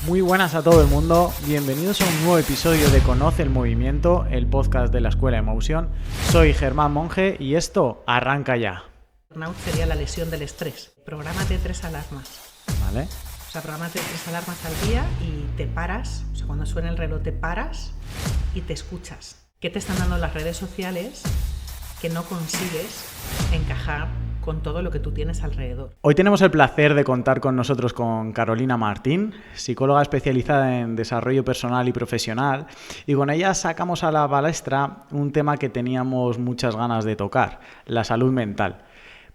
Muy buenas a todo el mundo, bienvenidos a un nuevo episodio de Conoce el Movimiento, el podcast de la Escuela de Motion. Soy Germán Monge y esto arranca ya. Burnout sería la lesión del estrés. Prográmate 3 alarmas. ¿Vale? O sea, prográmate 3 alarmas al día y te paras. O sea, cuando suena el reloj te paras y te escuchas. ¿Qué te están dando las redes sociales que no consigues encajar con todo lo que tú tienes alrededor? Hoy tenemos el placer de contar con nosotros con Carolina Martín, psicóloga especializada en desarrollo personal y profesional, y con ella sacamos a la palestra un tema que teníamos muchas ganas de tocar, la salud mental.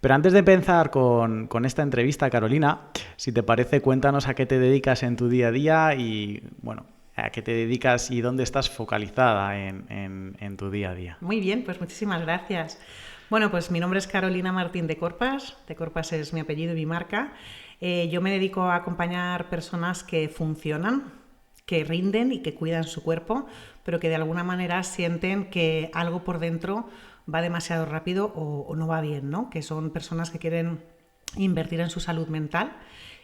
Pero antes de empezar con esta entrevista, Carolina, si te parece, cuéntanos a qué te dedicas en tu día a día y, bueno, a qué te dedicas y dónde estás focalizada en tu día a día. Muy bien, pues muchísimas gracias. Bueno, pues mi nombre es Carolina Martín de Corpas. De Corpas es mi apellido y mi marca. Yo me dedico a acompañar personas que funcionan, que rinden y que cuidan su cuerpo, pero que de alguna manera sienten que algo por dentro va demasiado rápido o no va bien, ¿no? Que son personas que quieren invertir en su salud mental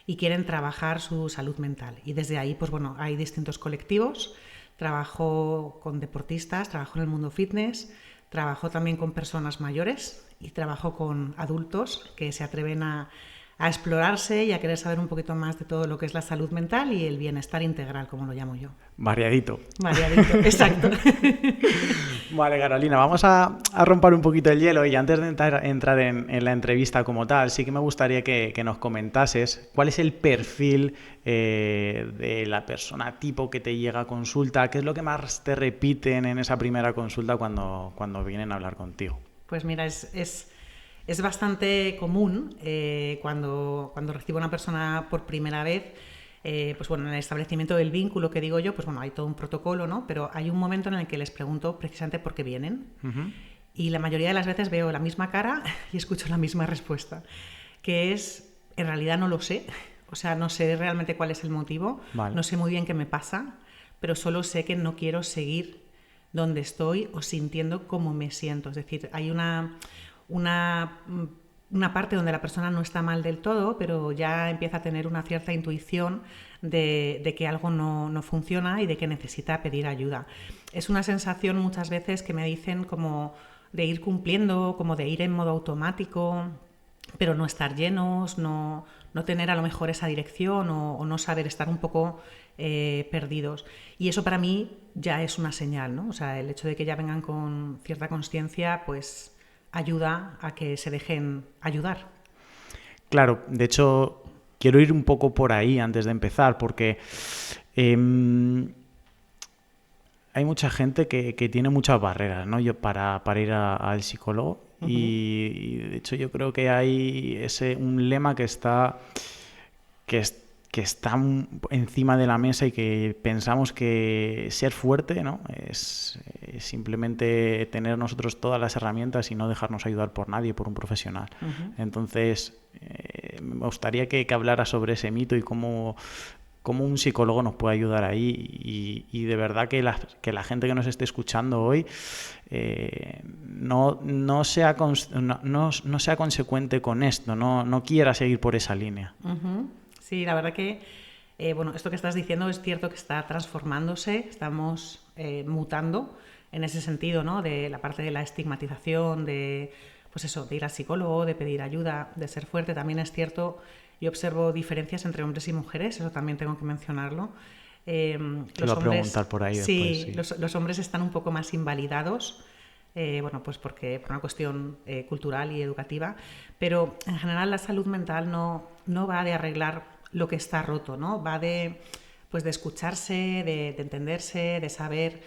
y quieren trabajar su salud mental. Y desde ahí, pues bueno, hay distintos colectivos. Trabajo con deportistas, trabajo en el mundo fitness, trabajo también con personas mayores y trabajo con adultos que se atreven a explorarse y a querer saber un poquito más de todo lo que es la salud mental y el bienestar integral, como lo llamo yo. Variadito. Variadito, exacto. Vale, Carolina, vamos a romper un poquito el hielo y antes de entrar en la entrevista como tal, sí que me gustaría que nos comentases cuál es el perfil de la persona tipo que te llega a consulta, qué es lo que más te repiten en esa primera consulta cuando vienen a hablar contigo. Pues mira, es bastante común cuando recibo a una persona por primera vez. Pues bueno, en el establecimiento del vínculo que digo yo, pues bueno, hay todo un protocolo, ¿no? Pero hay un momento en el que les pregunto precisamente por qué vienen. Uh-huh. Y la mayoría de las veces veo la misma cara y escucho la misma respuesta, que es, en realidad no lo sé, o sea, no sé realmente cuál es el motivo, vale. No sé muy bien qué me pasa, pero solo sé que no quiero seguir donde estoy o sintiendo cómo me siento. Es decir, hay una parte donde la persona no está mal del todo, pero ya empieza a tener una cierta intuición de que algo no funciona y de que necesita pedir ayuda. Es una sensación muchas veces que me dicen como de ir cumpliendo, como de ir en modo automático, pero no estar llenos, no tener a lo mejor esa dirección o no saber, estar un poco perdidos. Y eso para mí ya es una señal, ¿no? O sea, el hecho de que ya vengan con cierta consciencia, pues ayuda a que se dejen ayudar. Claro, de hecho, quiero ir un poco por ahí antes de empezar, porque hay mucha gente que tiene muchas barreras, ¿no? Para ir al psicólogo. Uh-huh. Y de hecho yo creo que hay un lema que está encima de la mesa y que pensamos que ser fuerte, ¿no? es simplemente tener nosotros todas las herramientas y no dejarnos ayudar por nadie, por un profesional. Uh-huh. Entonces, me gustaría que hablara sobre ese mito y cómo un psicólogo nos puede ayudar ahí y de verdad que la gente que nos esté escuchando hoy no sea consecuente con esto, no quiera seguir por esa línea. Uh-huh. Sí, la verdad que bueno, esto que estás diciendo es cierto que está transformándose, estamos mutando en ese sentido, ¿no? De la parte de la estigmatización, de pues eso, de ir al psicólogo, de pedir ayuda, de ser fuerte. También es cierto, yo observo diferencias entre hombres y mujeres, eso también tengo que mencionarlo. Te lo voy a preguntar por ahí sí, después. Sí, los hombres están un poco más invalidados, bueno, pues por una cuestión cultural y educativa, pero en general la salud mental no va de arreglar lo que está roto, ¿no? Va de escucharse, de entenderse, de saber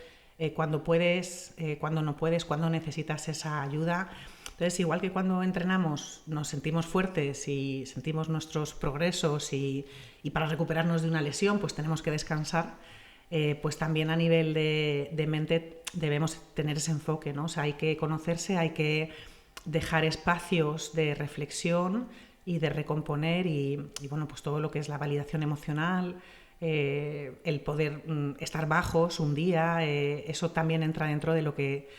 cuándo puedes, cuándo no puedes, cuándo necesitas esa ayuda. Entonces, igual que cuando entrenamos nos sentimos fuertes y sentimos nuestros progresos y para recuperarnos de una lesión pues tenemos que descansar, pues también a nivel de mente debemos tener ese enfoque, ¿no? O sea, hay que conocerse, hay que dejar espacios de reflexión y de recomponer y bueno, pues todo lo que es la validación emocional, el poder estar bajos un día, eso también entra dentro de lo que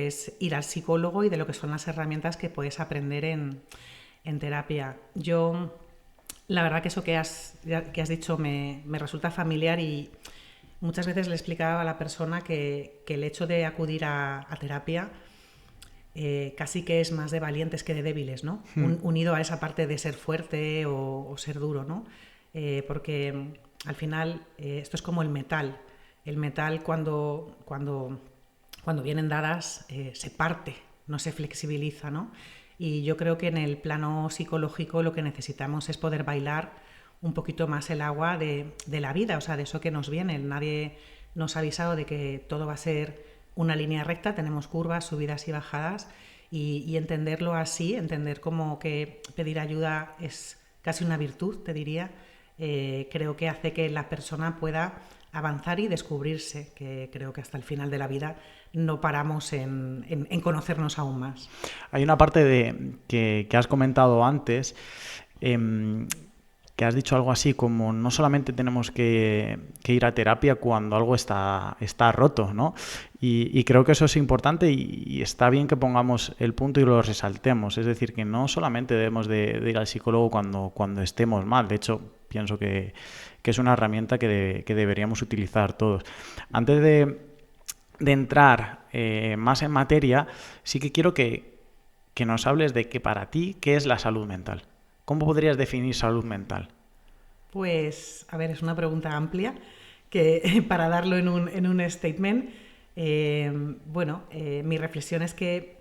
es ir al psicólogo y de lo que son las herramientas que puedes aprender en terapia. Yo La verdad que eso que has dicho me resulta familiar y muchas veces le explicaba a la persona que el hecho de acudir a terapia casi que es más de valientes que de débiles, ¿no? Unido a esa parte de ser fuerte o ser duro, ¿no? Porque al final esto es como el metal. El metal cuando vienen dadas se parte, no se flexibiliza, ¿no? Y yo creo que en el plano psicológico lo que necesitamos es poder bailar un poquito más el agua de la vida, o sea, de eso que nos viene. Nadie nos ha avisado de que todo va a ser una línea recta, tenemos curvas, subidas y bajadas, y entenderlo así, entender como que pedir ayuda es casi una virtud, te diría, creo que hace que la persona pueda avanzar y descubrirse, que creo que hasta el final de la vida no paramos en conocernos aún más. Hay una parte que has comentado antes, que has dicho algo así como no solamente tenemos que ir a terapia cuando algo está roto, ¿no? Y creo que eso es importante y está bien que pongamos el punto y lo resaltemos. Es decir, que no solamente debemos de ir al psicólogo cuando estemos mal. De hecho, pienso que es una herramienta que deberíamos utilizar todos. Antes de entrar más en materia, sí que quiero que nos hables de que para ti, ¿qué es la salud mental? ¿Cómo podrías definir salud mental? Pues, a ver, es una pregunta amplia que para darlo en un statement, mi reflexión es que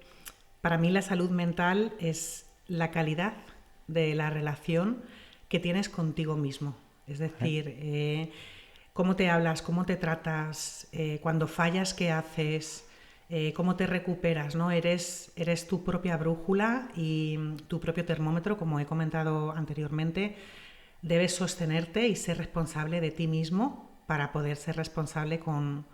para mí la salud mental es la calidad de la relación que tienes contigo mismo. Es decir, cómo te hablas, cómo te tratas, cuando fallas, qué haces, cómo te recuperas, ¿no? Eres tu propia brújula y tu propio termómetro, como he comentado anteriormente. Debes sostenerte y ser responsable de ti mismo para poder ser responsable con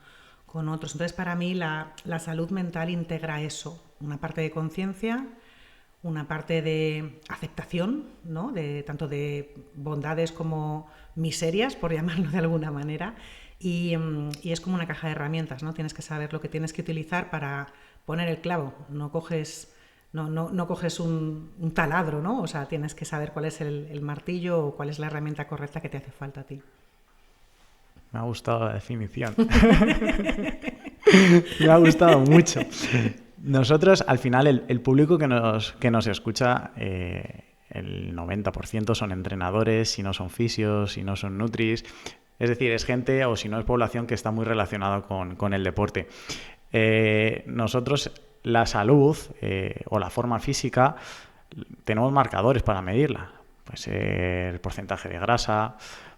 otros. Entonces, para mí, la salud mental integra eso, una parte de conciencia, una parte de aceptación, ¿no? Tanto de bondades como miserias, por llamarlo de alguna manera, y es como una caja de herramientas, ¿no? Tienes que saber lo que tienes que utilizar para poner el clavo. No coges un taladro, ¿no? O sea, tienes que saber cuál es el martillo o cuál es la herramienta correcta que te hace falta a ti. Me ha gustado la definición. Me ha gustado mucho. Nosotros, al final, el público que nos escucha, el 90% son entrenadores, si no son fisios, si no son nutris. Es decir, es gente, o si no es población, que está muy relacionada con el deporte. Nosotros, la salud o la forma física, tenemos marcadores para medirla. Puede ser el porcentaje de grasa,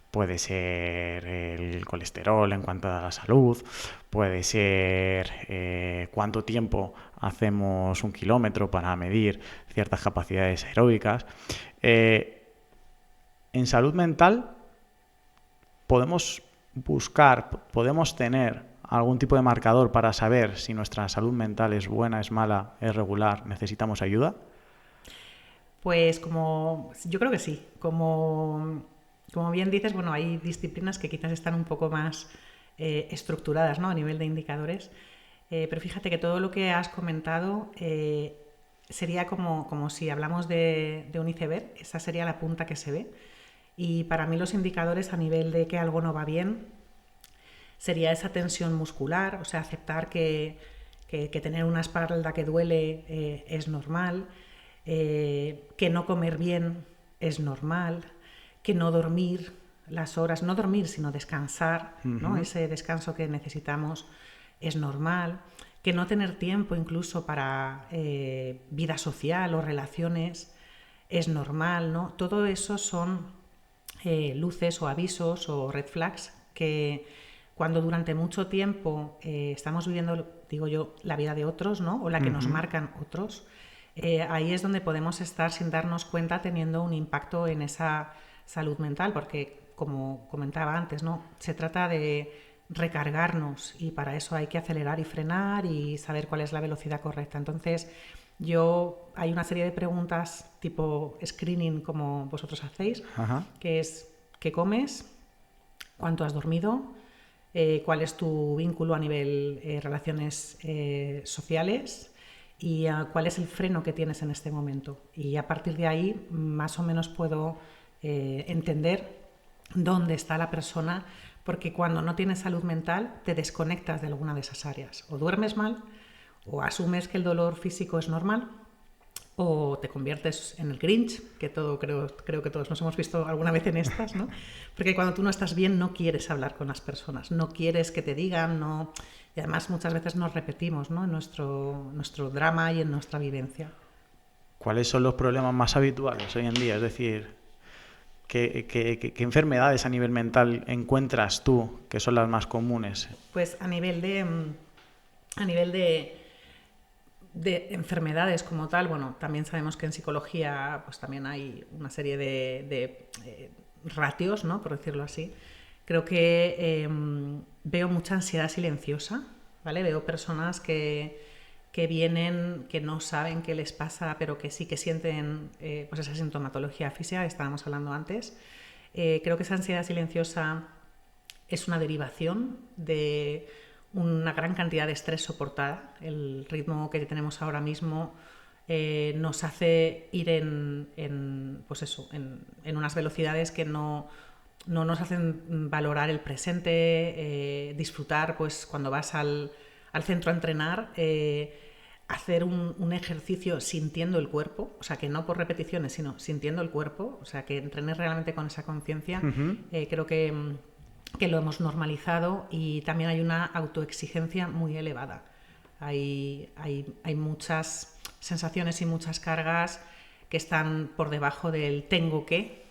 puede ser el colesterol en cuanto a la salud, puede ser cuánto tiempo hacemos un kilómetro para medir ciertas capacidades aeróbicas. En salud mental podemos tener algún tipo de marcador para saber si nuestra salud mental es buena, es mala, es regular, necesitamos ayuda. Pues yo creo que sí. Como bien dices, bueno, hay disciplinas que quizás están un poco más estructuradas, ¿no? A nivel de indicadores. Pero fíjate que todo lo que has comentado sería como si hablamos de un iceberg. Esa sería la punta que se ve. Y para mí los indicadores a nivel de que algo no va bien sería esa tensión muscular, o sea, aceptar que tener una espalda que duele es normal, que no comer bien es normal, que no dormir las horas, no dormir sino descansar, ¿no? Ese descanso que necesitamos es normal, que no tener tiempo incluso para vida social o relaciones es normal, ¿no? Todo eso son luces o avisos o red flags que cuando durante mucho tiempo estamos viviendo, digo yo, la vida de otros, ¿no? O la que nos marcan otros, ahí es donde podemos estar sin darnos cuenta teniendo un impacto en esa salud mental, porque como comentaba antes, ¿no? Se trata de recargarnos y para eso hay que acelerar y frenar y saber cuál es la velocidad correcta. Entonces, hay una serie de preguntas tipo screening como vosotros hacéis, que es ¿qué comes? ¿Cuánto has dormido? ¿Cuál es tu vínculo a nivel relaciones sociales? Y cuál es el freno que tienes en este momento. Y a partir de ahí más o menos puedo entender dónde está la persona, porque cuando no tienes salud mental te desconectas de alguna de esas áreas. O duermes mal, o asumes que el dolor físico es normal, o te conviertes en el Grinch, que creo que todos nos hemos visto alguna vez en estas, ¿no? Porque cuando tú no estás bien no quieres hablar con las personas, no quieres que te digan, no... Y además muchas veces nos repetimos, ¿no? En nuestro drama y en nuestra vivencia. ¿Cuáles son los problemas más habituales hoy en día? Es decir, ¿qué enfermedades a nivel mental encuentras tú que son las más comunes? Pues a nivel de enfermedades como tal, bueno, también sabemos que en psicología pues también hay una serie de ratios, ¿no? Por decirlo así. Creo que veo mucha ansiedad silenciosa, ¿vale? Veo personas que vienen, que no saben qué les pasa, pero que sí que sienten pues esa sintomatología física que estábamos hablando antes. Creo que esa ansiedad silenciosa es una derivación de una gran cantidad de estrés soportada. El ritmo que tenemos ahora mismo nos hace ir pues eso, en unas velocidades que no nos hacen valorar el presente, disfrutar, pues cuando vas al centro a entrenar, hacer un ejercicio sintiendo el cuerpo, o sea, que no por repeticiones, sino sintiendo el cuerpo, o sea, que entrenes realmente con esa conciencia. Creo que lo hemos normalizado, y también hay una autoexigencia muy elevada. Hay muchas sensaciones y muchas cargas que están por debajo del tengo que,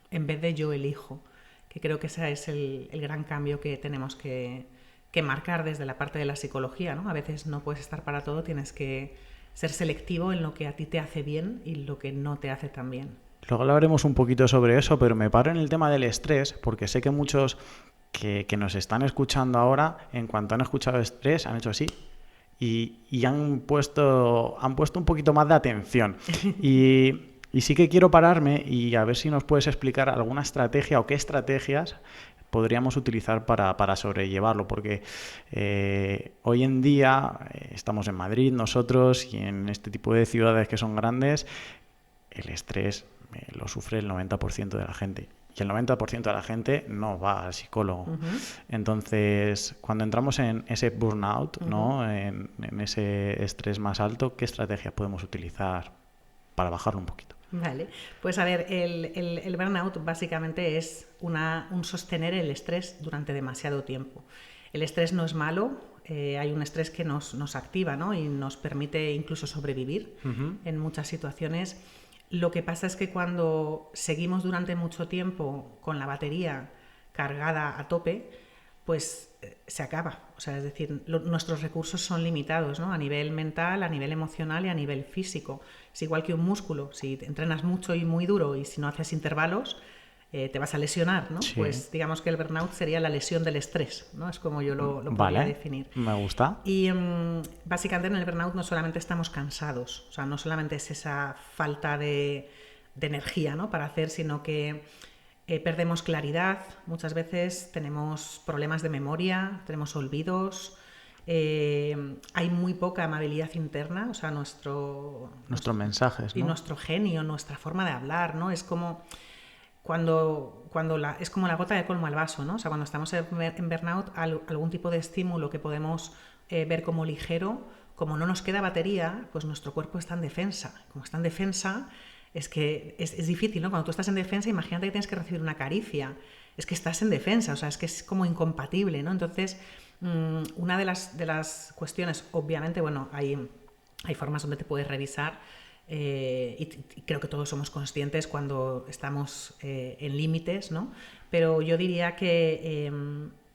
en vez de yo elijo, que creo que ese es el gran cambio que tenemos que marcar desde la parte de la psicología, ¿no? A veces no puedes estar para todo, tienes que ser selectivo en lo que a ti te hace bien y lo que no te hace tan bien. Luego hablaremos un poquito sobre eso, pero me paro en el tema del estrés, porque sé que muchos que nos están escuchando ahora, en cuanto han escuchado estrés, han hecho así y han puesto un poquito más de atención. Y sí que quiero pararme y a ver si nos puedes explicar alguna estrategia o qué estrategias podríamos utilizar para sobrellevarlo, porque hoy en día estamos en Madrid nosotros y en este tipo de ciudades que son grandes, el estrés lo sufre el 90% de la gente. Y el 90% de la gente no va al psicólogo. Entonces, cuando entramos en ese burnout, ¿no? en ese estrés más alto, ¿qué estrategias podemos utilizar para bajarlo un poquito? Vale, pues a ver, el burnout básicamente es un sostener el estrés durante demasiado tiempo. El estrés no es malo, hay un estrés que nos activa, ¿no? Y nos permite incluso sobrevivir en muchas situaciones. Lo que pasa es que cuando seguimos durante mucho tiempo con la batería cargada a tope, pues se acaba. O sea, es decir, nuestros recursos son limitados, ¿no? A nivel mental, a nivel emocional y a nivel físico. Es igual que un músculo. Si entrenas mucho y muy duro y si no haces intervalos, te vas a lesionar, ¿no? Sí. Pues digamos que el burnout sería la lesión del estrés, ¿no? Es como yo lo podría definir. Me gusta. Y básicamente en el burnout no solamente estamos cansados, o sea, no solamente es esa falta de energía, ¿no? Para hacer, sino que perdemos claridad, muchas veces tenemos problemas de memoria, tenemos olvidos, hay muy poca amabilidad interna, o sea, nuestros mensajes, ¿no? Y nuestro genio, nuestra forma de hablar, ¿no? Es como es como la gota de colmo al vaso, ¿no? O sea, cuando estamos en burnout, algún tipo de estímulo que podemos ver como ligero, como no nos queda batería, pues nuestro cuerpo está en defensa. Como está en defensa, es que es difícil, ¿no? Cuando tú estás en defensa, imagínate que tienes que recibir una caricia. Es que estás en defensa, o sea, es que es como incompatible, ¿no? Entonces, una de las cuestiones, obviamente, bueno, hay formas donde te puedes revisar, y creo que todos somos conscientes cuando estamos en límites, ¿no? Pero yo diría que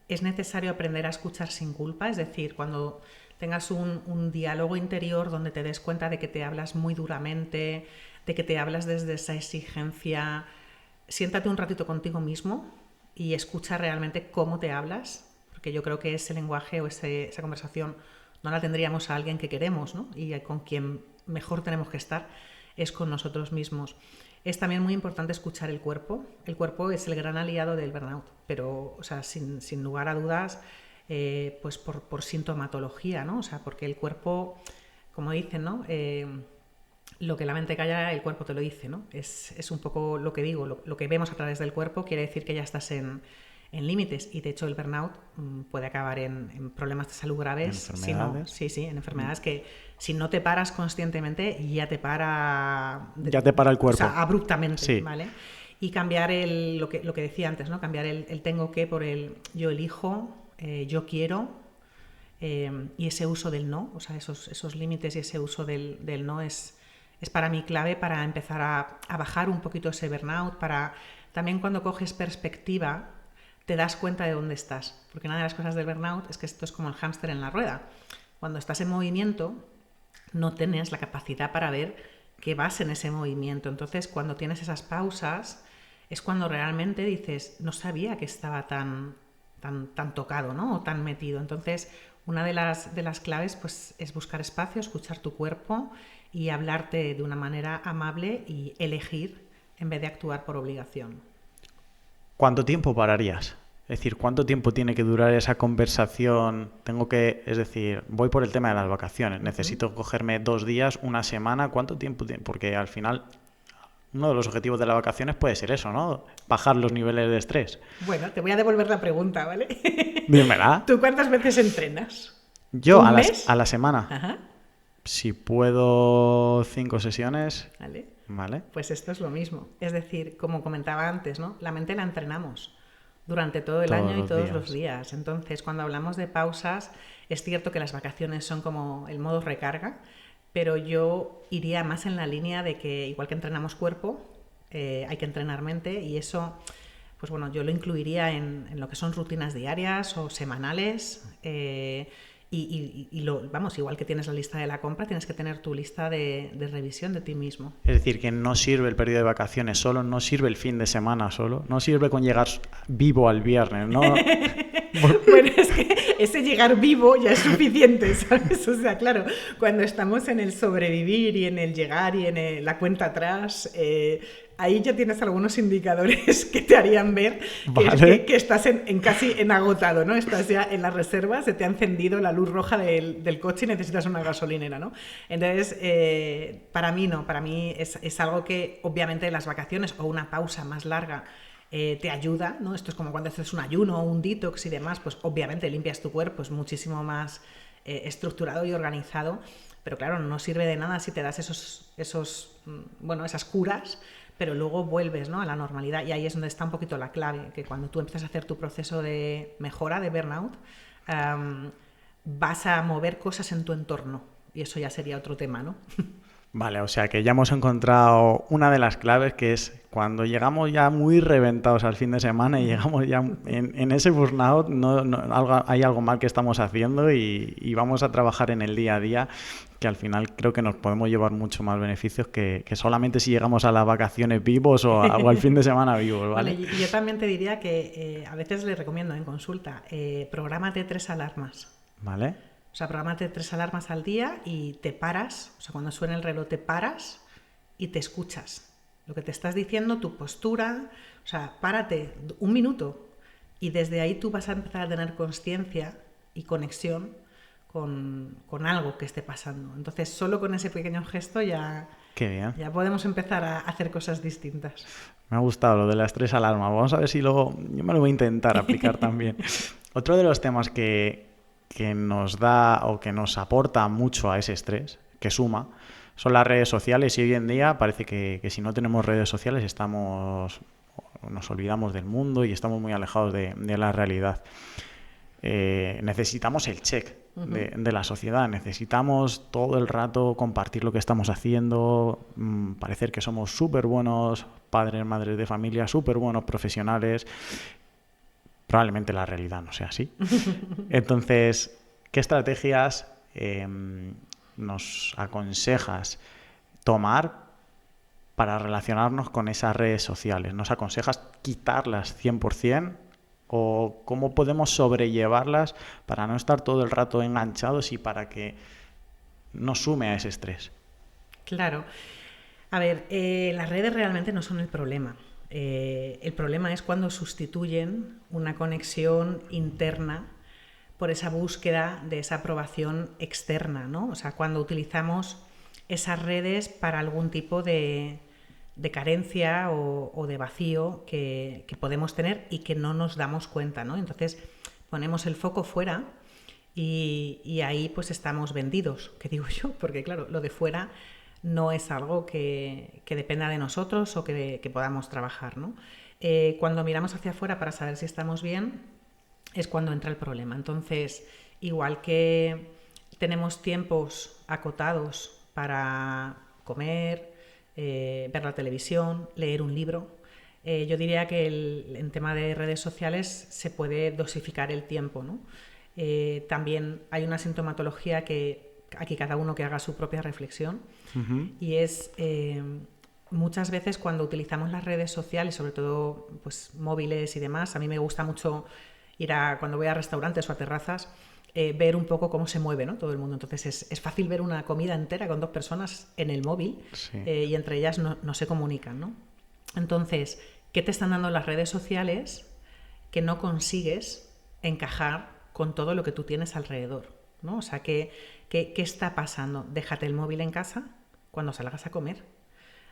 es necesario aprender a escuchar sin culpa, es decir, cuando tengas un diálogo interior donde te des cuenta de que te hablas muy duramente, de que te hablas desde esa exigencia, siéntate un ratito contigo mismo y escucha realmente cómo te hablas, porque yo creo que ese lenguaje o esa conversación no la tendríamos a alguien que queremos, ¿no? Y con quien mejor tenemos que estar es con nosotros mismos. Es también muy importante escuchar el cuerpo. El cuerpo es el gran aliado del burnout, pero, o sea, sin lugar a dudas, pues por sintomatología, ¿no? O sea, porque el cuerpo, como dicen, ¿no? lo que la mente calla, el cuerpo te lo dice, ¿no? Es un poco lo que digo, lo que vemos a través del cuerpo quiere decir que ya estás en límites, y de hecho el burnout puede acabar en problemas de salud graves. ¿En enfermedades? Sí, en enfermedades que si no te paras conscientemente ya te para... Ya te para el cuerpo. O sea, abruptamente, sí. ¿vale? Y cambiar lo que decía antes, ¿no? Cambiar el tengo que por el yo elijo, yo quiero, y ese uso del no, o sea, esos límites y ese uso del no es para mí clave para empezar a bajar un poquito ese burnout, para también cuando coges perspectiva te das cuenta de dónde estás, porque una de las cosas del burnout es que esto es como el hámster en la rueda. Cuando estás en movimiento no tienes la capacidad para ver que vas en ese movimiento, entonces cuando tienes esas pausas es cuando realmente dices, no sabía que estaba tan tocado, ¿no? O tan metido. Entonces, una de las claves pues, es buscar espacio, escuchar tu cuerpo y hablarte de una manera amable y elegir en vez de actuar por obligación. ¿Cuánto tiempo pararías? Es decir, ¿cuánto tiempo tiene que durar esa conversación? Es decir, voy por el tema de las vacaciones. Necesito cogerme 2 días, una semana. ¿Cuánto tiempo tiene? Porque al final uno de los objetivos de las vacaciones puede ser eso, ¿no? Bajar los niveles de estrés. Bueno, te voy a devolver la pregunta, ¿vale? Dímela. ¿Tú cuántas veces entrenas? Yo ¿Un mes? a la semana. Ajá. Si puedo 5 sesiones. Vale. Pues esto es lo mismo. Es decir, como comentaba antes, ¿no? La mente la entrenamos durante todo el año y todos los días. Entonces, cuando hablamos de pausas, es cierto que las vacaciones son como el modo recarga, pero yo iría más en la línea de que, igual que entrenamos cuerpo, hay que entrenar mente, y eso, pues bueno, yo lo incluiría en lo que son rutinas diarias o semanales, vamos, igual que tienes la lista de la compra, tienes que tener tu lista de revisión de ti mismo. Es decir, que no sirve el periodo de vacaciones solo, no sirve el fin de semana solo, no sirve con llegar vivo al viernes, ¿no? Bueno, es que ese llegar vivo ya es suficiente, ¿sabes? O sea, claro, cuando estamos en el sobrevivir y en el llegar y en la cuenta atrás, ahí ya tienes algunos indicadores que te harían ver que estás casi en agotado, ¿no? Estás ya en la reserva, se te ha encendido la luz roja del coche y necesitas una gasolinera, ¿no? Entonces, para mí no, para mí es algo que obviamente las vacaciones o una pausa más larga te ayuda, ¿no? Esto es como cuando haces un ayuno o un detox y demás, pues obviamente limpias tu cuerpo, es muchísimo más estructurado y organizado, pero claro, no sirve de nada si te das esas curas, pero luego vuelves, ¿no?, a la normalidad, y ahí es donde está un poquito la clave, que cuando tú empiezas a hacer tu proceso de mejora, de burnout, vas a mover cosas en tu entorno, y eso ya sería otro tema, ¿no? Vale, o sea que ya hemos encontrado una de las claves, que es cuando llegamos ya muy reventados al fin de semana y llegamos ya en ese burnout, hay algo mal que estamos haciendo, y vamos a trabajar en el día a día, que al final creo que nos podemos llevar mucho más beneficios que solamente si llegamos a las vacaciones vivos o al fin de semana vivos, ¿vale? Vale, y yo también te diría que a veces les recomiendo en consulta, prográmate 3 alarmas. ¿Vale? O sea, prográmate 3 alarmas al día y te paras, o sea, cuando suene el reloj te paras y te escuchas. Lo que te estás diciendo, tu postura, o sea, párate 1 minuto y desde ahí tú vas a empezar a tener consciencia y conexión con algo que esté pasando. Entonces, solo con ese pequeño gesto ya ya podemos empezar a hacer cosas distintas. Me ha gustado lo de las 3 alarmas. Vamos a ver si yo me lo voy a intentar aplicar también. Otro de los temas que nos da o que nos aporta mucho a ese estrés, que suma, son las redes sociales, y hoy en día parece que si no tenemos redes sociales nos olvidamos del mundo y estamos muy alejados de la realidad. Necesitamos el check de la sociedad, necesitamos todo el rato compartir lo que estamos haciendo, parecer que somos súper buenos padres, madres de familia, súper buenos profesionales. Probablemente la realidad no sea así. Entonces, ¿qué estrategias nos aconsejas tomar para relacionarnos con esas redes sociales? ¿Nos aconsejas quitarlas 100%? ¿O cómo podemos sobrellevarlas para no estar todo el rato enganchados y para que no sume a ese estrés? Claro. A ver, las redes realmente no son el problema. El problema es cuando sustituyen una conexión interna por esa búsqueda de esa aprobación externa, ¿no? O sea, cuando utilizamos esas redes para algún tipo de carencia o de vacío que podemos tener y que no nos damos cuenta, ¿no? Entonces ponemos el foco fuera y ahí pues estamos vendidos, que digo yo, porque claro, lo de fuera no es algo que dependa de nosotros o que podamos trabajar, ¿no? Cuando miramos hacia afuera para saber si estamos bien, es cuando entra el problema. Entonces, igual que tenemos tiempos acotados para comer, ver la televisión, leer un libro, yo diría que en tema de redes sociales se puede dosificar el tiempo, ¿no? También hay una sintomatología que aquí cada uno que haga su propia reflexión, y es muchas veces cuando utilizamos las redes sociales, sobre todo pues móviles y demás, a mí me gusta mucho cuando voy a restaurantes o a terrazas, ver un poco cómo se mueve, ¿no?, todo el mundo. Entonces es fácil ver una comida entera con 2 personas en el móvil, Sí. Y entre ellas no se comunican, ¿no? Entonces, ¿qué te están dando las redes sociales que no consigues encajar con todo lo que tú tienes alrededor, ¿no? O sea, ¿qué está pasando? Déjate el móvil en casa cuando salgas a comer.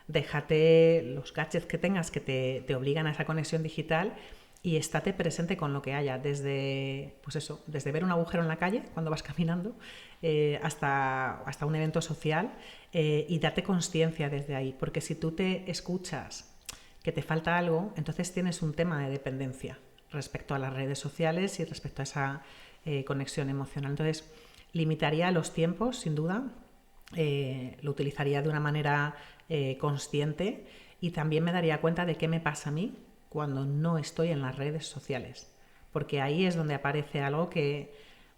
Déjate los gadgets que tengas que te obligan a esa conexión digital y estate presente con lo que haya, desde ver un agujero en la calle cuando vas caminando, hasta un evento social, y date consciencia desde ahí, porque si tú te escuchas que te falta algo, entonces tienes un tema de dependencia respecto a las redes sociales y respecto a esa conexión emocional. Entonces, limitaría los tiempos, sin duda, lo utilizaría de una manera consciente, y también me daría cuenta de qué me pasa a mí cuando no estoy en las redes sociales, porque ahí es donde aparece algo que,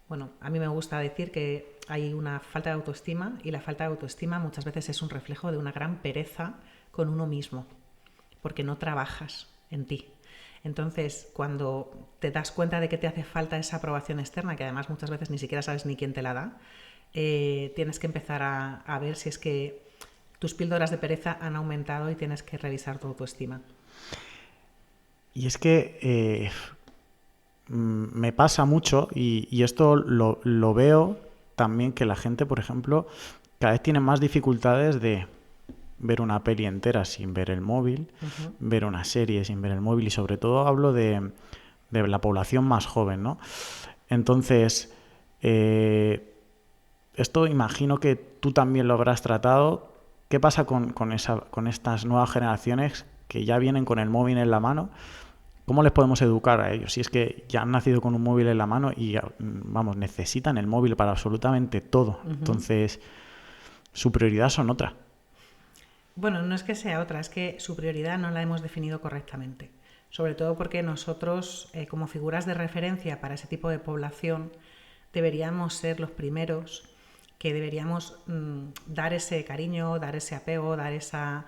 bueno, a mí me gusta decir que hay una falta de autoestima, y la falta de autoestima muchas veces es un reflejo de una gran pereza con uno mismo, porque no trabajas en ti. Entonces, cuando te das cuenta de que te hace falta esa aprobación externa, que además muchas veces ni siquiera sabes ni quién te la da, tienes que empezar a ver si es que tus píldoras de pereza han aumentado y tienes que revisar tu autoestima. Y es que me pasa mucho, y esto lo veo también, que la gente, por ejemplo, cada vez tiene más dificultades de ver una peli entera sin ver el móvil, ver una serie sin ver el móvil, y sobre todo hablo de la población más joven, ¿no? Entonces, esto imagino que tú también lo habrás tratado. ¿Qué pasa con estas nuevas generaciones que ya vienen con el móvil en la mano? ¿Cómo les podemos educar a ellos? Si es que ya han nacido con un móvil en la mano y, vamos, necesitan el móvil para absolutamente todo. Entonces, su prioridad son otra. Bueno, no es que sea otra, es que su prioridad no la hemos definido correctamente. Sobre todo porque nosotros, como figuras de referencia para ese tipo de población, deberíamos ser los primeros que deberíamos dar ese cariño, dar ese apego, dar esa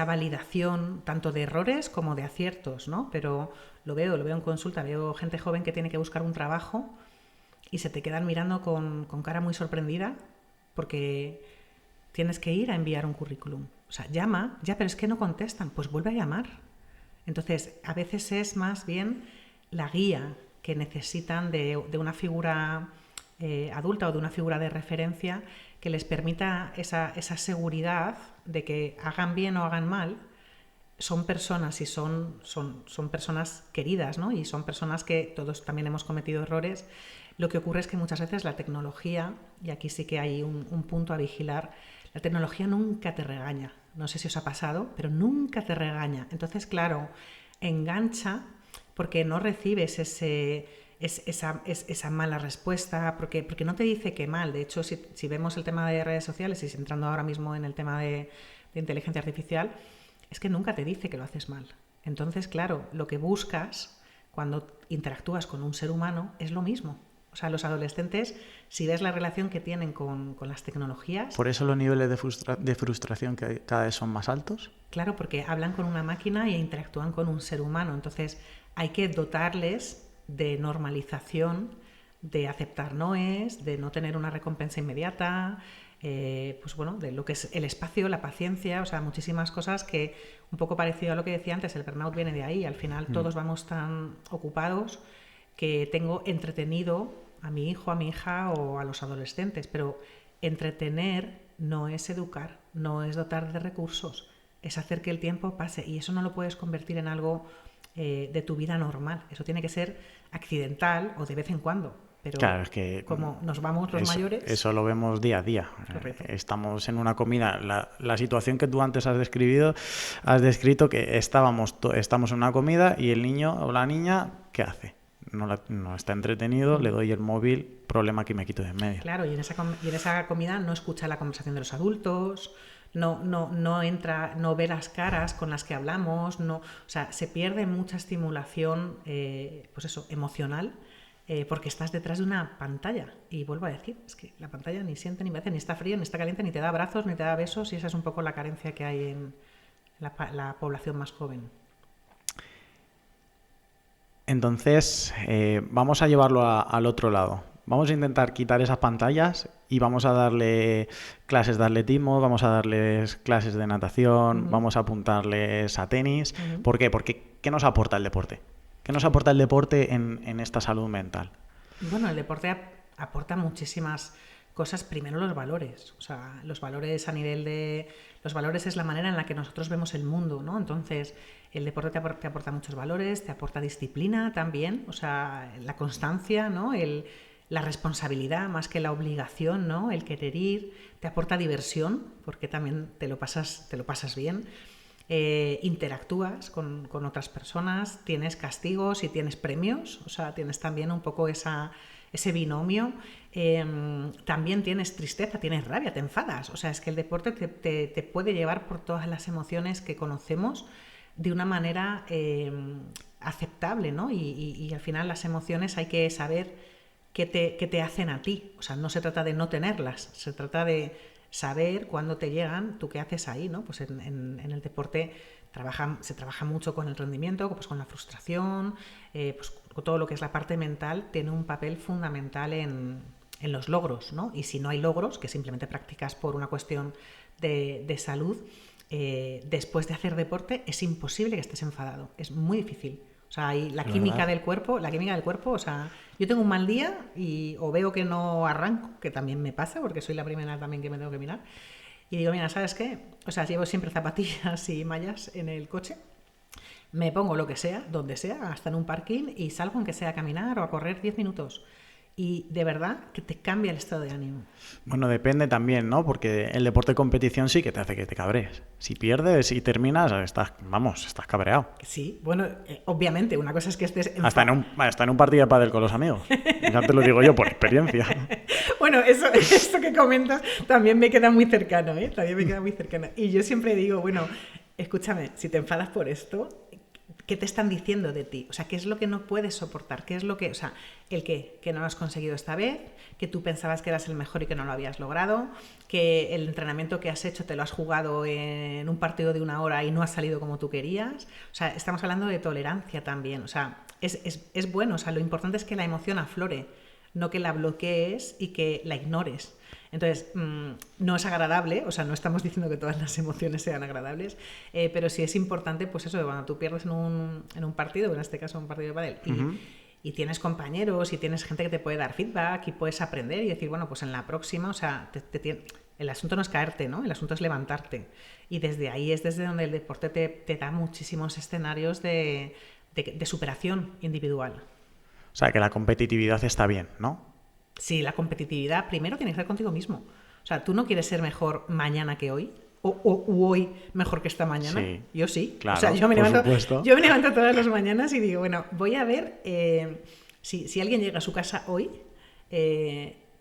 validación, tanto de errores como de aciertos, ¿no? Pero lo veo en consulta, veo gente joven que tiene que buscar un trabajo y se te quedan mirando con cara muy sorprendida porque tienes que ir a enviar un currículum. O sea, llama, ya, pero es que no contestan, pues vuelve a llamar. Entonces, a veces es más bien la guía que necesitan de una figura adulta o de una figura de referencia que les permita esa seguridad de que hagan bien o hagan mal, son personas y son personas queridas, ¿no? Y son personas que todos también hemos cometido errores. Lo que ocurre es que muchas veces la tecnología, y aquí sí que hay un punto a vigilar, la tecnología nunca te regaña. No sé si os ha pasado, pero nunca te regaña. Entonces, claro, engancha porque no recibes esa mala respuesta, porque no te dice que mal. De hecho, si vemos el tema de redes sociales, y entrando ahora mismo en el tema de inteligencia artificial, es que nunca te dice que lo haces mal. Entonces, claro, lo que buscas cuando interactúas con un ser humano es lo mismo. O sea, los adolescentes, si ves la relación que tienen con las tecnologías... ¿Por eso los niveles de frustración que cada vez son más altos? Claro, porque hablan con una máquina e interactúan con un ser humano. Entonces, hay que dotarles de normalización, de aceptar noes, de no tener una recompensa inmediata, pues bueno, de lo que es el espacio, la paciencia, o sea, muchísimas cosas que, un poco parecido a lo que decía antes, el burnout viene de ahí. Al final todos vamos tan ocupados que tengo entretenido a mi hijo, a mi hija o a los adolescentes, pero entretener no es educar, no es dotar de recursos, es hacer que el tiempo pase, y eso no lo puedes convertir en algo de tu vida normal. Eso tiene que ser accidental o de vez en cuando. Pero Claro, es que como nos vamos los mayores... eso lo vemos día a día. Correcto. Estamos en una comida. La situación que tú antes has descrito que estamos en una comida y el niño o la niña, ¿qué hace? No está entretenido, le doy el móvil, problema que me quito de en medio. Claro, y en esa comida no escucha la conversación de los adultos, no entra, no ve las caras con las que hablamos, o sea, se pierde mucha estimulación, pues eso, emocional, porque estás detrás de una pantalla. Y vuelvo a decir, es que la pantalla ni siente, ni me hace, ni está fría, ni está caliente, ni te da abrazos, ni te da besos, y esa es un poco la carencia que hay en la población más joven. Entonces, vamos a llevarlo al otro lado. Vamos a intentar quitar esas pantallas y vamos a darle clases de atletismo, vamos a darles clases de natación, vamos a apuntarles a tenis. ¿Por qué? Porque ¿qué nos aporta el deporte? ¿Qué nos aporta el deporte en esta salud mental? Bueno, el deporte aporta muchísimas cosas. Primero, los valores. O sea, los valores a nivel de... Los valores es la manera en la que nosotros vemos el mundo, ¿no? Entonces, el deporte te aporta muchos valores, te aporta disciplina también, o sea, la constancia, ¿no? La responsabilidad más que la obligación, ¿no? El querer ir, te aporta diversión, porque también te lo pasas bien. Interactúas con otras personas, tienes castigos y tienes premios, o sea, tienes también un poco ese binomio. También tienes tristeza, tienes rabia, te enfadas, o sea, es que el deporte te puede llevar por todas las emociones que conocemos de una manera aceptable, ¿no? Y al final las emociones hay que saber qué te hacen a ti, o sea, no se trata de no tenerlas, se trata de saber cuándo te llegan, tú qué haces ahí, ¿no? Pues en el deporte se trabaja mucho con el rendimiento, pues con la frustración, pues con todo lo que es la parte mental, tiene un papel fundamental en los logros, ¿no? Y si no hay logros, que simplemente practicas por una cuestión de salud, después de hacer deporte es imposible que estés enfadado, es muy difícil. O sea, la química del cuerpo, o sea, yo tengo un mal día o veo que no arranco, que también me pasa, porque soy la primera también que me tengo que mirar, y digo, mira, ¿sabes qué? O sea, llevo siempre zapatillas y mallas en el coche, me pongo lo que sea, donde sea, hasta en un parking, y salgo aunque sea a caminar o a correr 10 minutos. Y de verdad que te cambia el estado de ánimo. Bueno, depende también, ¿no? Porque el deporte de competición sí que te hace que te cabrees. Si pierdes y terminas, estás cabreado. Sí, bueno, obviamente, una cosa es que estés... Hasta en un partido de pádel con los amigos. Ya te lo digo yo por experiencia. Bueno, eso que comentas también me queda muy cercano, ¿eh? También me queda muy cercano. Y yo siempre digo, bueno, escúchame, si te enfadas por esto, ¿qué te están diciendo de ti? O sea, ¿qué es lo que no puedes soportar? ¿Qué es lo que, o sea, que no lo has conseguido esta vez, que tú pensabas que eras el mejor y que no lo habías logrado, que el entrenamiento que has hecho te lo has jugado en un partido de 1 hora y no has salido como tú querías? O sea, estamos hablando de tolerancia también. O sea, es bueno. O sea, lo importante es que la emoción aflore, no que la bloquees y que la ignores. Entonces, no es agradable, o sea, no estamos diciendo que todas las emociones sean agradables, pero sí es importante, pues eso, cuando tú pierdes en un partido, en este caso un partido de pádel, y tienes compañeros y tienes gente que te puede dar feedback y puedes aprender y decir, bueno, pues en la próxima, o sea, el asunto no es caerte, ¿no? El asunto es levantarte. Y desde ahí es desde donde el deporte te da muchísimos escenarios de superación individual. O sea, que la competitividad está bien, ¿no? Sí, la competitividad primero tiene que ser contigo mismo. O sea, tú no quieres ser mejor mañana que hoy, o hoy mejor que esta mañana. Sí, Yo sí. Claro, o sea, yo me levanto todas las mañanas y digo, bueno, voy a ver si alguien llega a su casa hoy,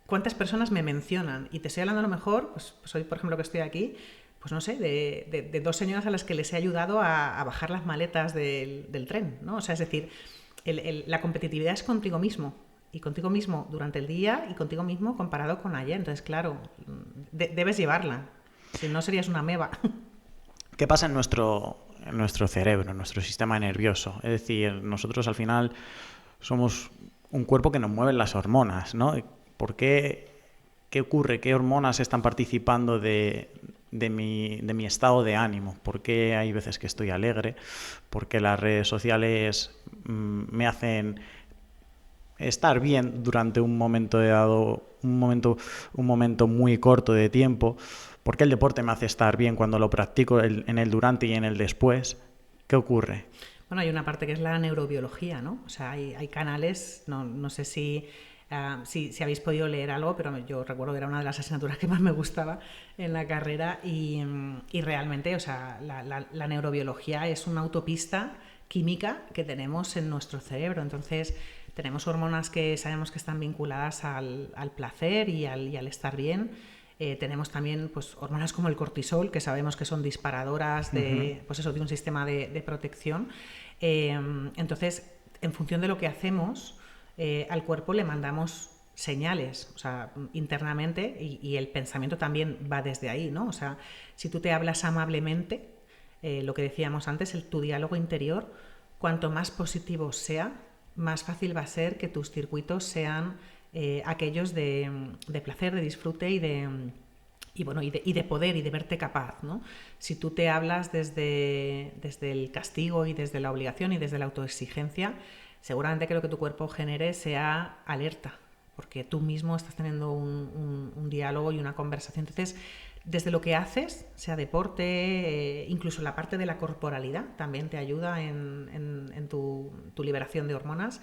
cuántas personas me mencionan. Y te estoy hablando a lo mejor, pues hoy, por ejemplo, que estoy aquí, pues no sé, de 2 señoras a las que les he ayudado a bajar las maletas del tren, ¿no? O sea, es decir, la competitividad es contigo mismo. Y contigo mismo durante el día y contigo mismo comparado con ayer. Entonces, claro, debes llevarla. Si no, serías una ameba. ¿Qué pasa en nuestro cerebro, en nuestro sistema nervioso? Es decir, nosotros al final somos un cuerpo que nos mueven las hormonas, ¿no? ¿Por qué? ¿Qué ocurre? ¿Qué hormonas están participando de mi estado de ánimo? ¿Por qué hay veces que estoy alegre? ¿Por qué las redes sociales me hacen estar bien durante un momento dado, un momento muy corto de tiempo. ¿Por qué el deporte me hace estar bien cuando lo practico en el durante y en el después? ¿Qué ocurre? Bueno, hay una parte que es la neurobiología, ¿no? O sea, hay canales, no sé si habéis podido leer algo, pero yo recuerdo que era una de las asignaturas que más me gustaba en la carrera y realmente, o sea, la neurobiología es una autopista química que tenemos en nuestro cerebro. Entonces, tenemos hormonas que sabemos que están vinculadas al placer y al estar bien. Tenemos también pues, hormonas como el cortisol, que sabemos que son disparadoras de, pues eso, de un sistema de protección. Entonces, en función de lo que hacemos, al cuerpo le mandamos señales, o sea, internamente, y el pensamiento también va desde ahí, ¿no? O sea, si tú te hablas amablemente, lo que decíamos antes, tu diálogo interior, cuanto más positivo sea, más fácil va a ser que tus circuitos sean aquellos de placer, de disfrute y de poder y de verte capaz, ¿no? Si tú te hablas desde el castigo y desde la obligación y desde la autoexigencia, seguramente que lo que tu cuerpo genere sea alerta, porque tú mismo estás teniendo un diálogo y una conversación. Entonces, desde lo que haces, sea deporte, incluso la parte de la corporalidad también te ayuda en tu liberación de hormonas.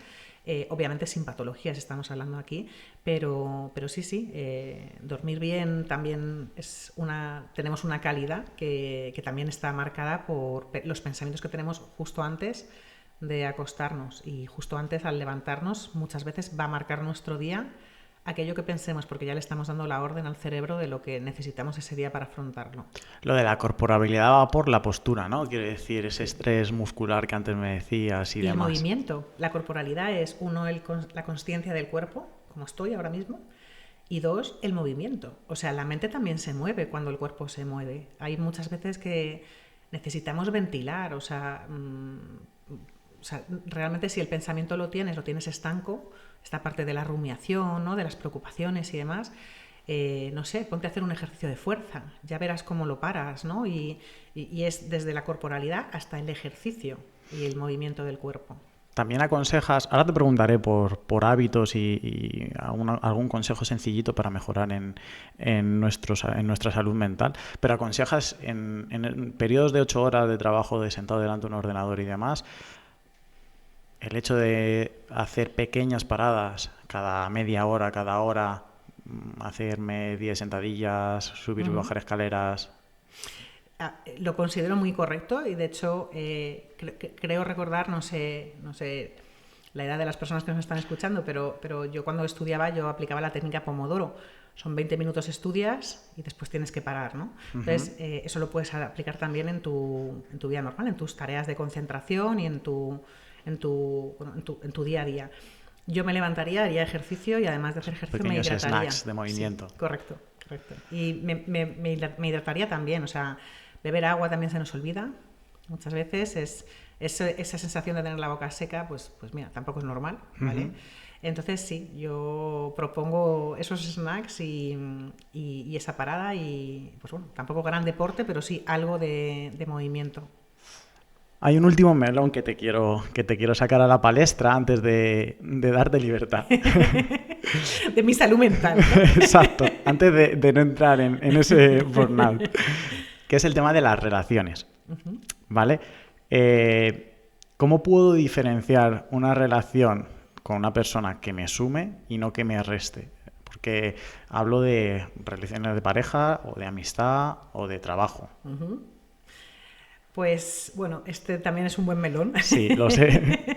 Obviamente sin patologías estamos hablando aquí, pero sí, dormir bien también tenemos una calidad que también está marcada por los pensamientos que tenemos justo antes de acostarnos, y justo antes al levantarnos muchas veces va a marcar nuestro día aquello que pensemos, porque ya le estamos dando la orden al cerebro de lo que necesitamos ese día para afrontarlo. Lo de la corporabilidad va por la postura, ¿no? Quiero decir, ese estrés muscular que antes me decías y el demás. movimiento. La corporalidad es, uno, la consciencia del cuerpo, como estoy ahora mismo, y dos, el movimiento. O sea, la mente también se mueve cuando el cuerpo se mueve. Hay muchas veces que necesitamos ventilar, o sea, realmente si el pensamiento lo tienes estanco, esta parte de la rumiación, ¿no? De las preocupaciones y demás, no sé, ponte a hacer un ejercicio de fuerza, ya verás cómo lo paras, ¿no? Y es desde la corporalidad hasta el ejercicio y el movimiento del cuerpo. También aconsejas, ahora te preguntaré por hábitos y algún consejo sencillito para mejorar en nuestra salud mental, pero aconsejas en periodos de 8 horas de trabajo de sentado delante de un ordenador y demás, el hecho de hacer pequeñas paradas cada media hora, cada hora, hacerme 10 sentadillas, subir y bajar escaleras. Lo considero muy correcto y de hecho creo recordar, no sé la edad de las personas que nos están escuchando, pero yo cuando estudiaba yo aplicaba la técnica Pomodoro. Son 20 minutos estudias y después tienes que parar, ¿no? Entonces, eso lo puedes aplicar también en tu vida normal, en tus tareas de concentración y en tu día a día. Yo me levantaría, haría ejercicio y además de hacer ejercicio Pequeños me hidrataría. snacks de movimiento. Sí, correcto. Y me hidrataría también, o sea, beber agua también se nos olvida. Muchas veces esa sensación de tener la boca seca, pues mira, tampoco es normal, ¿vale? Entonces sí, yo propongo esos snacks y esa parada y, pues bueno, tampoco gran deporte, pero sí algo de movimiento. Hay un último melón que te quiero sacar a la palestra antes de darte libertad. De mi salud mental, ¿no? Exacto, antes de no entrar en ese burnout, que es el tema de las relaciones, ¿vale? ¿Cómo puedo diferenciar una relación con una persona que me sume y no que me reste? Porque hablo de relaciones de pareja o de amistad o de trabajo. Pues bueno, este también es un buen melón. Sí, lo sé.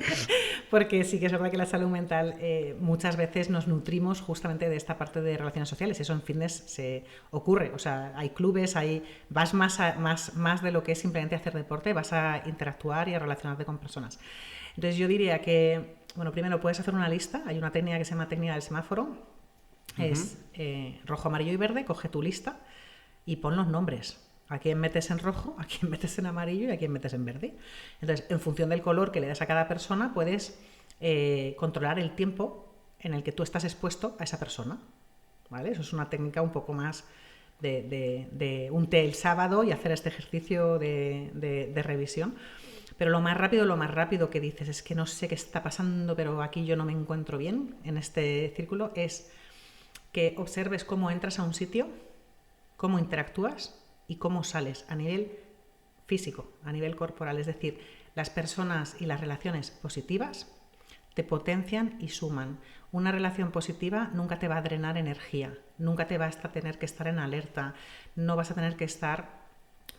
Porque sí que es verdad que la salud mental muchas veces nos nutrimos justamente de esta parte de relaciones sociales. Eso en fitness se ocurre. O sea, hay clubes, vas más de lo que es simplemente hacer deporte, vas a interactuar y a relacionarte con personas. Entonces yo diría que, bueno, primero puedes hacer una lista. Hay una técnica que se llama técnica del semáforo. Es rojo, amarillo y verde. Coge tu lista y pon los nombres. A quién metes en rojo, a quién metes en amarillo y a quién metes en verde. Entonces, en función del color que le das a cada persona, puedes controlar el tiempo en el que tú estás expuesto a esa persona, ¿vale? Eso es una técnica un poco más de un té el sábado y hacer este ejercicio de revisión. Pero lo más rápido que dices, es que no sé qué está pasando, pero aquí yo no me encuentro bien en este círculo, es que observes cómo entras a un sitio, cómo interactúas y cómo sales a nivel físico, a nivel corporal. Es decir, las personas y las relaciones positivas te potencian y suman. Una relación positiva nunca te va a drenar energía, nunca te vas a tener que estar en alerta, no vas a tener que estar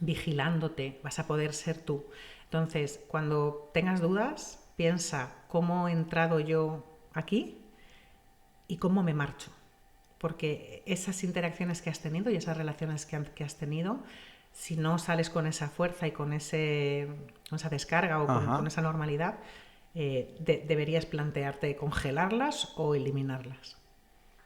vigilándote, vas a poder ser tú. Entonces, cuando tengas dudas, piensa cómo he entrado yo aquí y cómo me marcho. Porque esas interacciones que has tenido y esas relaciones que has tenido, si no sales con esa fuerza y con esa descarga o con esa normalidad, deberías plantearte congelarlas o eliminarlas.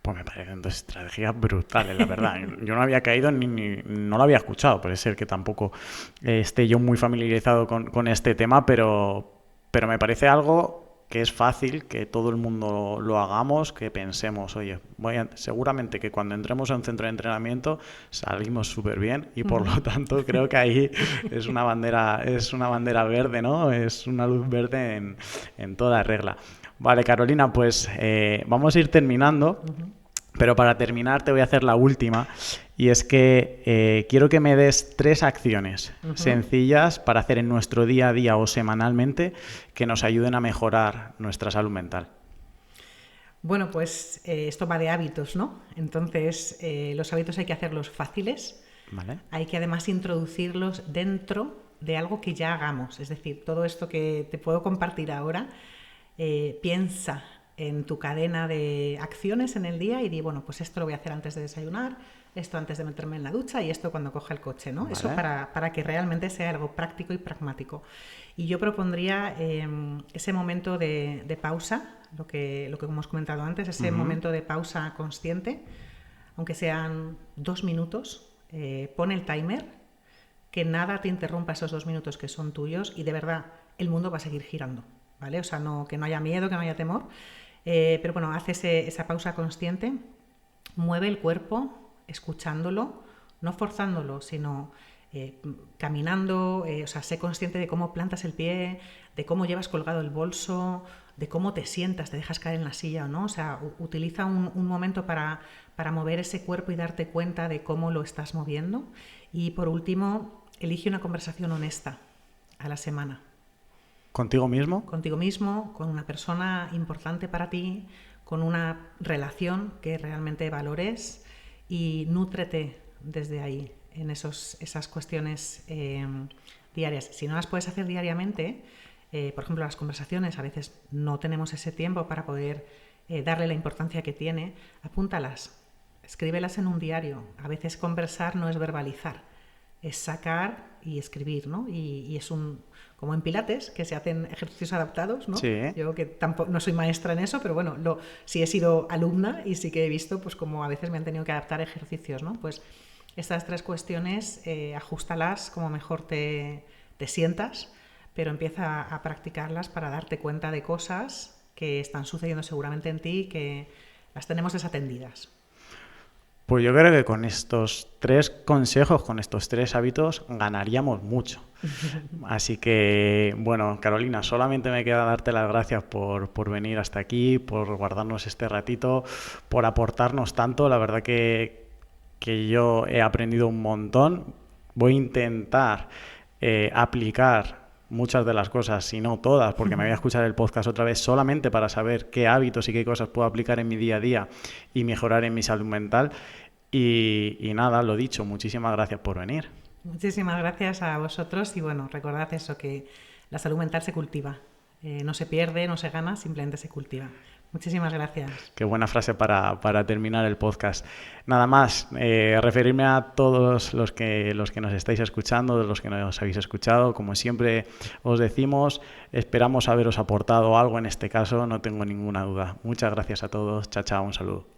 Pues me parecen dos estrategias brutales, la verdad. Yo no había caído no lo había escuchado. Puede ser que tampoco esté yo muy familiarizado con este tema, pero me parece algo que es fácil que todo el mundo lo hagamos, que pensemos, oye, seguramente que cuando entremos a un centro de entrenamiento salimos súper bien y por lo tanto creo que ahí es una bandera verde, ¿no? Es una luz verde en toda regla. Vale, Carolina, pues vamos a ir terminando. Pero para terminar te voy a hacer la última, y es que quiero que me des 3 acciones sencillas para hacer en nuestro día a día o semanalmente que nos ayuden a mejorar nuestra salud mental. Bueno, pues esto va de hábitos, ¿no? Entonces, los hábitos hay que hacerlos fáciles, ¿vale? Hay que además introducirlos dentro de algo que ya hagamos. Es decir, todo esto que te puedo compartir ahora, piensa en tu cadena de acciones en el día y di, bueno, pues esto lo voy a hacer antes de desayunar, esto antes de meterme en la ducha y esto cuando coja el coche, ¿no? Vale. Eso para que realmente sea algo práctico y pragmático. Y yo propondría ese momento de pausa, lo que hemos comentado antes, ese momento de pausa consciente, aunque sean 2 minutos, pon el timer, que nada te interrumpa esos 2 minutos que son tuyos y de verdad el mundo va a seguir girando, ¿vale? O sea, que no haya miedo, que no haya temor. Pero bueno, haz esa pausa consciente, mueve el cuerpo, escuchándolo, no forzándolo, sino caminando, o sea, sé consciente de cómo plantas el pie, de cómo llevas colgado el bolso, de cómo te sientas, te dejas caer en la silla o no. O sea, utiliza un momento para mover ese cuerpo y darte cuenta de cómo lo estás moviendo. Y por último, elige una conversación honesta a la semana. ¿Contigo mismo? Contigo mismo, con una persona importante para ti, con una relación que realmente valores y nútrete desde ahí, en esas cuestiones diarias. Si no las puedes hacer diariamente, por ejemplo, las conversaciones, a veces no tenemos ese tiempo para poder darle la importancia que tiene, apúntalas, escríbelas en un diario. A veces conversar no es verbalizar, es sacar y escribir, ¿no? Y es como en Pilates, que se hacen ejercicios adaptados, ¿no? Sí. Yo que tampoco no soy maestra en eso, pero bueno, sí he sido alumna y sí que he visto pues como a veces me han tenido que adaptar ejercicios, ¿no? Pues estas 3 cuestiones, ajustalas como mejor te sientas, pero empieza a practicarlas para darte cuenta de cosas que están sucediendo seguramente en ti y que las tenemos desatendidas. Pues yo creo que con estos 3 consejos, con estos 3 hábitos, ganaríamos mucho. Así que, bueno, Carolina, solamente me queda darte las gracias por venir hasta aquí, por guardarnos este ratito, por aportarnos tanto. La verdad que yo he aprendido un montón. Voy a intentar aplicar muchas de las cosas, si no todas, porque me voy a escuchar el podcast otra vez solamente para saber qué hábitos y qué cosas puedo aplicar en mi día a día y mejorar en mi salud mental. Y nada, lo dicho, muchísimas gracias por venir. Muchísimas gracias a vosotros y bueno, recordad eso, que la salud mental se cultiva, no se pierde, no se gana, simplemente se cultiva. Muchísimas gracias. Qué buena frase para terminar el podcast. Nada más, referirme a todos los que nos estáis escuchando, de los que nos habéis escuchado. Como siempre os decimos, esperamos haberos aportado algo en este caso, no tengo ninguna duda. Muchas gracias a todos. Chao, chao, un saludo.